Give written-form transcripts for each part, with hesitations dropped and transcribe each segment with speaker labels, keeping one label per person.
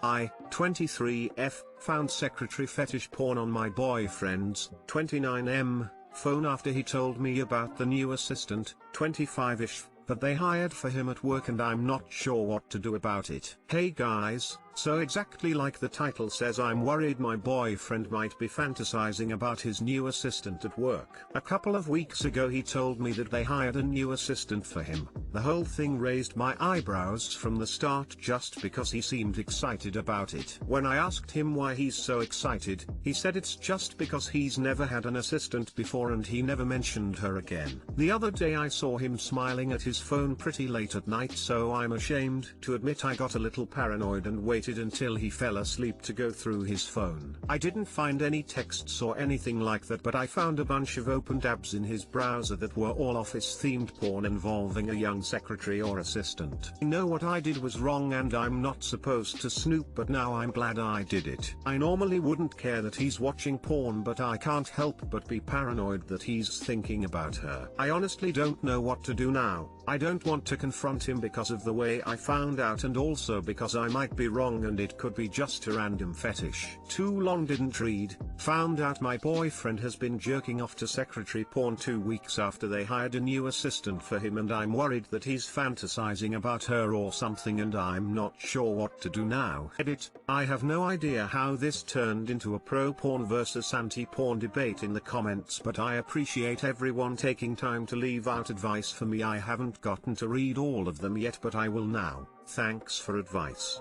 Speaker 1: I, 23F, found secretary fetish porn on my boyfriend's, 29M, phone after he told me about the new assistant, 25ish, that they hired for him at work, and I'm not sure what to do about it. Hey guys, so exactly like the title says, I'm worried my boyfriend might be fantasizing about his new assistant at work. A couple of weeks ago he told me that they hired a new assistant for him. The whole thing raised my eyebrows from the start just because he seemed excited about it. When I asked him why he's so excited, he said it's just because he's never had an assistant before and he never mentioned her again. The other day I saw him smiling at his phone pretty late at night, so I'm ashamed to admit I got a little paranoid and waited until he fell asleep to go through his phone. I didn't find any texts or anything like that, but I found a bunch of open tabs in his browser that were all office-themed porn involving a young secretary or assistant. I know what I did was wrong and I'm not supposed to snoop, but now I'm glad I did it. I normally wouldn't care that he's watching porn, but I can't help but be paranoid that he's thinking about her. I honestly don't know what to do now. I don't want to confront him because of the way I found out, and also because I might be wrong and it could be just a random fetish. Too long didn't read. Found out my boyfriend has been jerking off to secretary porn 2 weeks after they hired a new assistant for him, and I'm worried that he's fantasizing about her or something, and I'm not sure what to do now. Edit. I have no idea how this turned into a pro-porn versus anti-porn debate in the comments, but I appreciate everyone taking time to leave out advice for me. I haven't gotten to read all of them yet, but I will now. Thanks for advice.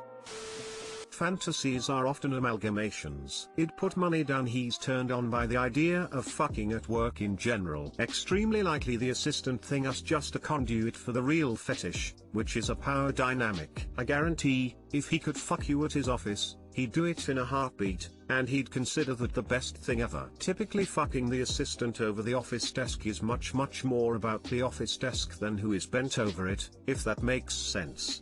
Speaker 1: Fantasies are often amalgamations. I'd put money down he's turned on by the idea of fucking at work in general. Extremely likely the assistant thing is just a conduit for the real fetish, which is a power dynamic. I guarantee, if he could fuck you at his office, he'd do it in a heartbeat, and he'd consider that the best thing ever. Typically fucking the assistant over the office desk is much more about the office desk than who is bent over it, if that makes sense.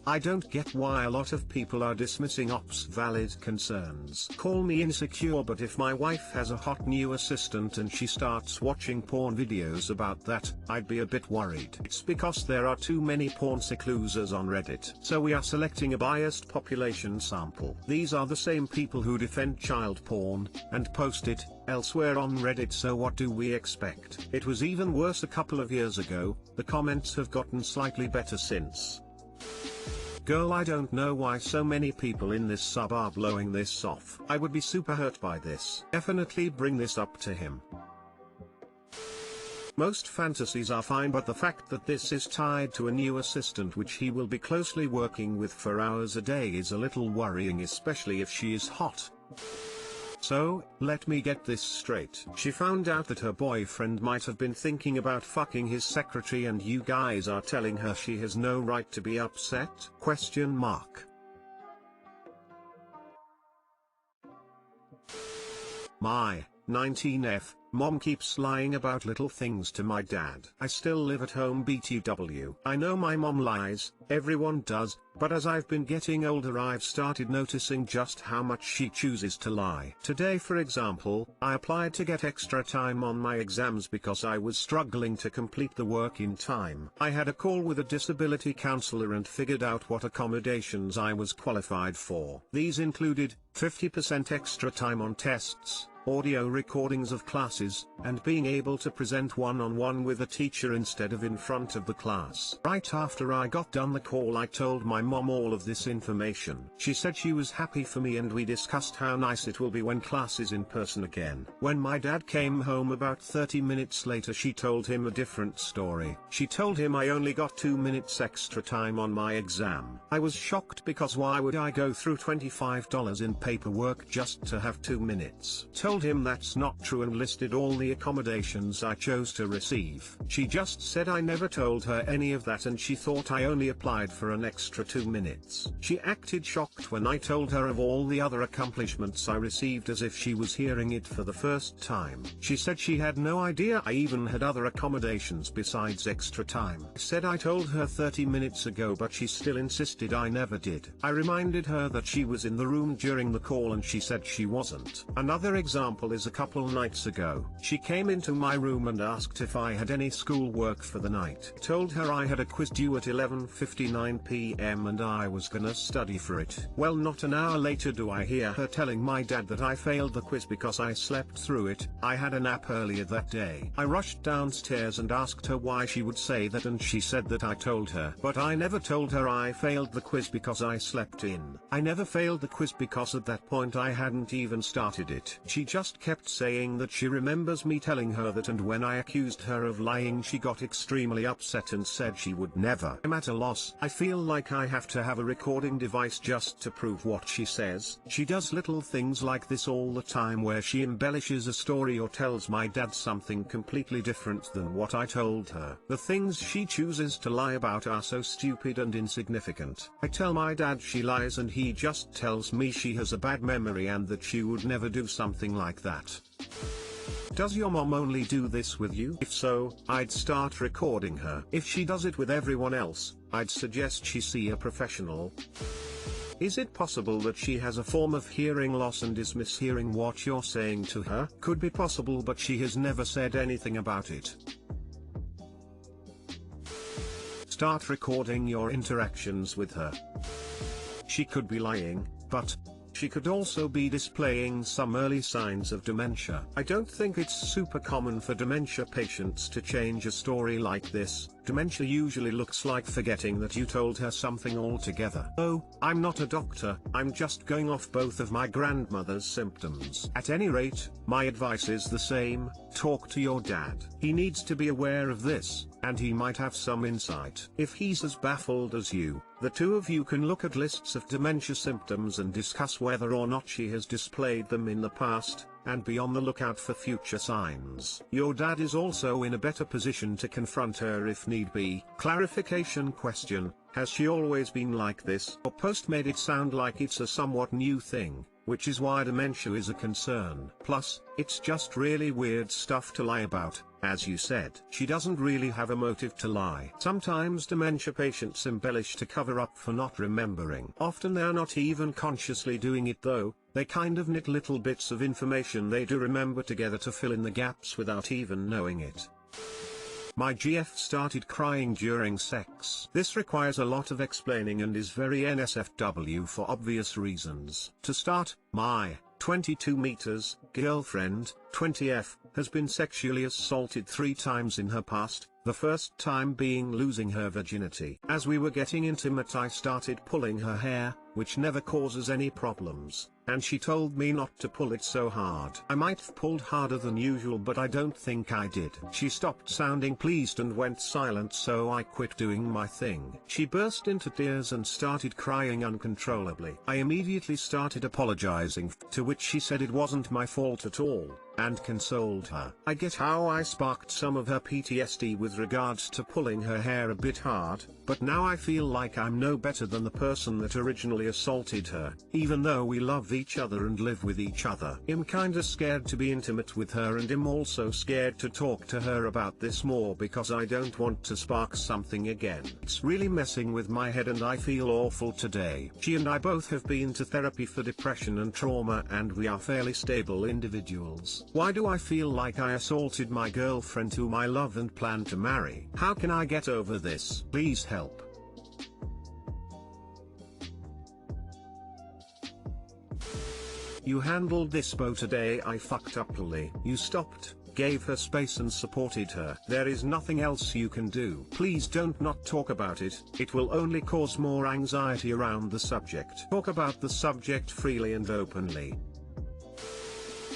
Speaker 1: I don't get why a lot of people are dismissing ops valid concerns. Call me insecure, but if my wife has a hot new assistant and she starts watching porn videos about that, I'd be a bit worried. It's because there are too many porn sick losers on Reddit. So we are selecting a biased population sample. These are the same people who defend child porn, and post it elsewhere on Reddit, so what do we expect? It was even worse a couple of years ago. The comments have gotten slightly better since. Girl, I don't know why so many people in this sub are blowing this off. I would be super hurt by this. Definitely bring this up to him. Most fantasies are fine, but the fact that this is tied to a new assistant which he will be closely working with for hours a day is a little worrying, especially if she is hot. So, let me get this straight. She found out that her boyfriend might have been thinking about fucking his secretary, and you guys are telling her she has no right to be upset? Question mark. My 19F mom keeps lying about little things to my dad. I still live at home BTW. I know my mom lies, everyone does, but as I've been getting older I've started noticing just how much she chooses to lie. Today, for example, I applied to get extra time on my exams because I was struggling to complete the work in time. I had a call with a disability counselor and figured out what accommodations I was qualified for. These included 50% extra time on tests, audio recordings of classes, and being able to present one-on-one with a teacher instead of in front of the class. Right after I got done the call, I told my mom all of this information. She said she was happy for me, and we discussed how nice it will be when class is in person again. When my dad came home about 30 minutes later, she told him a different story. She told him I only got 2 minutes extra time on my exam. I was shocked because why would I go through $25 in paperwork just to have 2 minutes? Told him that's not true and listed all the accommodations I chose to receive. She just said I never told her any of that and she thought I only applied for an extra 2 minutes. She acted shocked when I told her of all the other accomplishments I received, as if she was hearing it for the first time. She said she had no idea I even had other accommodations besides extra time. I said I told her 30 minutes ago, but she still insisted I never did. I reminded her that she was in the room during the call and she said she wasn't. Another example example is a couple nights ago. She came into my room and asked if I had any schoolwork for the night. Told her I had a quiz due at 11:59 p.m. and I was gonna study for it. Well, not an hour later do I hear her telling my dad that I failed the quiz because I slept through it. I had a nap earlier that day. I rushed downstairs and asked her why she would say that, and she said that I told her. But I never told her I failed the quiz because I slept in. I never failed the quiz because at that point I hadn't even started it. She just kept saying that she remembers me telling her that, and when I accused her of lying she got extremely upset and said she would never. I'm at a loss. I feel like I have to have a recording device just to prove what she says. She does little things like this all the time where she embellishes a story or tells my dad something completely different than what I told her. The things she chooses to lie about are so stupid and insignificant. I tell my dad she lies and he just tells me she has a bad memory and that she would never do something like that. Does your mom only do this with you? If so, I'd start recording her. If she does it with everyone else, I'd suggest she see a professional. Is it possible that she has a form of hearing loss and is mishearing what you're saying to her? Could be possible, but she has never said anything about it. Start recording your interactions with her. She could be lying, but she could also be displaying some early signs of dementia. I don't think it's super common for dementia patients to change a story like this. Dementia usually looks like forgetting that you told her something altogether. Oh, I'm not a doctor, I'm just going off both of my grandmother's symptoms. At any rate, my advice is the same: talk to your dad. He needs to be aware of this, and he might have some insight. If he's as baffled as you, the two of you can look at lists of dementia symptoms and discuss whether or not she has displayed them in the past, and be on the lookout for future signs. Your dad is also in a better position to confront her if need be. Clarification question: has she always been like this? Your post made it sound like it's a somewhat new thing, which is why dementia is a concern. Plus, it's just really weird stuff to lie about. As you said, she doesn't really have a motive to lie. Sometimes dementia patients embellish to cover up for not remembering. Often they're not even consciously doing it though, they kind of knit little bits of information they do remember together to fill in the gaps without even knowing it. My GF started crying during sex. This requires a lot of explaining and is very NSFW for obvious reasons. To start, my 22 meters girlfriend, 20F, has been sexually assaulted 3 times in her past, the first time being losing her virginity. As we were getting intimate, I started pulling her hair, which never causes any problems, and she told me not to pull it so hard. I might have pulled harder than usual, but I don't think I did. She stopped sounding pleased and went silent, so I quit doing my thing. She burst into tears and started crying uncontrollably. I immediately started apologizing, to which she said it wasn't my fault at all, and consoled her. I get how I sparked some of her PTSD with regards to pulling her hair a bit hard, but now I feel like I'm no better than the person that originally assaulted her. Even though we love each other and live with each other, I'm kinda scared to be intimate with her, and I'm also scared to talk to her about this more because I don't want to spark something again. It's really messing with my head and I feel awful today. She and I both have been to therapy for depression and trauma, and we are fairly stable individuals. Why do I feel like I assaulted my girlfriend whom I love and plan to marry? How can I get over this? Please help. You handled this bow today. I fucked up Lily. You stopped, gave her space and supported her. There is nothing else you can do. Please don't not talk about it. It will only cause more anxiety around the subject. Talk about the subject freely and openly.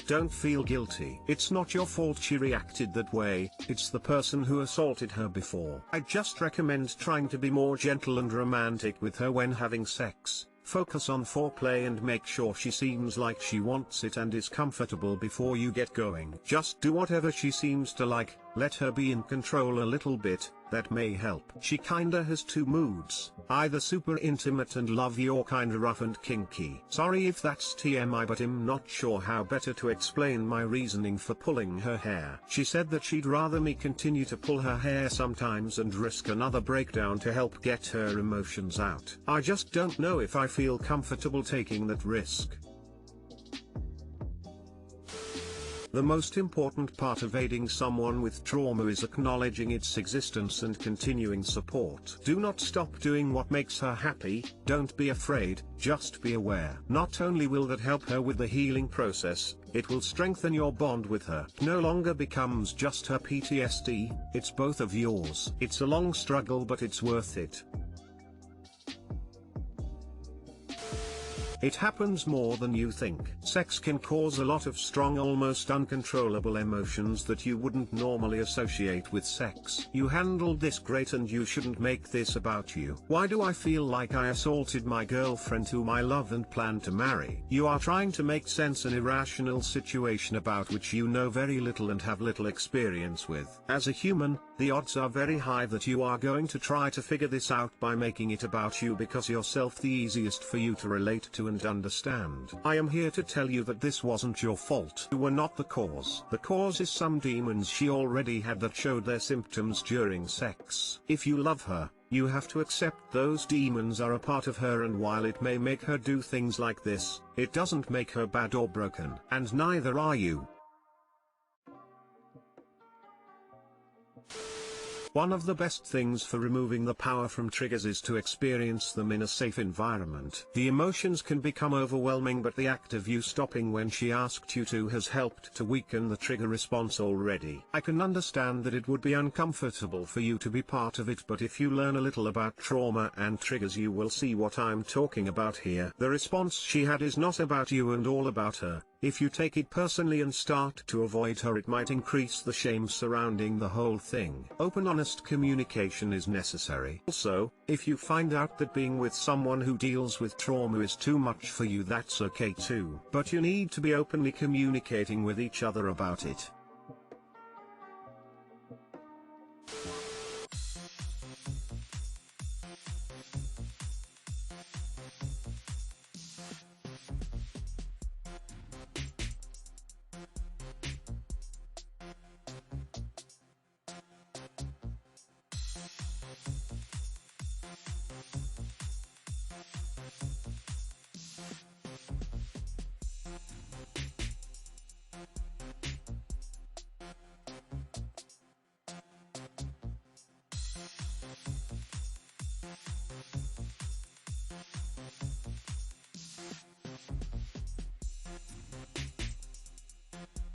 Speaker 1: Don't feel guilty. It's not your fault she reacted that way, it's the person who assaulted her before. I just recommend trying to be more gentle and romantic with her when having sex. Focus on foreplay and make sure she seems like she wants it and is comfortable before you get going. Just do whatever she seems to like, let her be in control a little bit, that may help. She kinda has 2 moods, either super intimate and lovey or kinda rough and kinky. Sorry if that's TMI, but I'm not sure how better to explain my reasoning for pulling her hair. She said that she'd rather me continue to pull her hair sometimes and risk another breakdown to help get her emotions out. I just don't know if I feel comfortable taking that risk. The most important part of aiding someone with trauma is acknowledging its existence and continuing support. Do not stop doing what makes her happy, don't be afraid, just be aware. Not only will that help her with the healing process, it will strengthen your bond with her. No longer becomes just her PTSD, it's both of yours. It's a long struggle, but it's worth it. It happens more than you think. Sex can cause a lot of strong, almost uncontrollable emotions that you wouldn't normally associate with sex. You handled this great and you shouldn't make this about you. Why do I feel like I assaulted my girlfriend whom I love and plan to marry? You are trying to make sense an irrational situation about which you know very little and have little experience with. As a human, the odds are very high that you are going to try to figure this out by making it about you because yourself the easiest for you to relate to and understand. I am here to tell you that this wasn't your fault. You were not the cause. The cause is some demons she already had that showed their symptoms during sex. If you love her, you have to accept those demons are a part of her, and while it may make her do things like this, it doesn't make her bad or broken. And neither are you. One of the best things for removing the power from triggers is to experience them in a safe environment. The emotions can become overwhelming, but the act of you stopping when she asked you to has helped to weaken the trigger response already. I can understand that it would be uncomfortable for you to be part of it, but if you learn a little about trauma and triggers you will see what I'm talking about here. The response she had is not about you and all about her. If you take it personally and start to avoid her, it might increase the shame surrounding the whole thing. Open, honest communication is necessary. Also, if you find out that being with someone who deals with trauma is too much for you, that's okay too. But you need to be openly communicating with each other about it.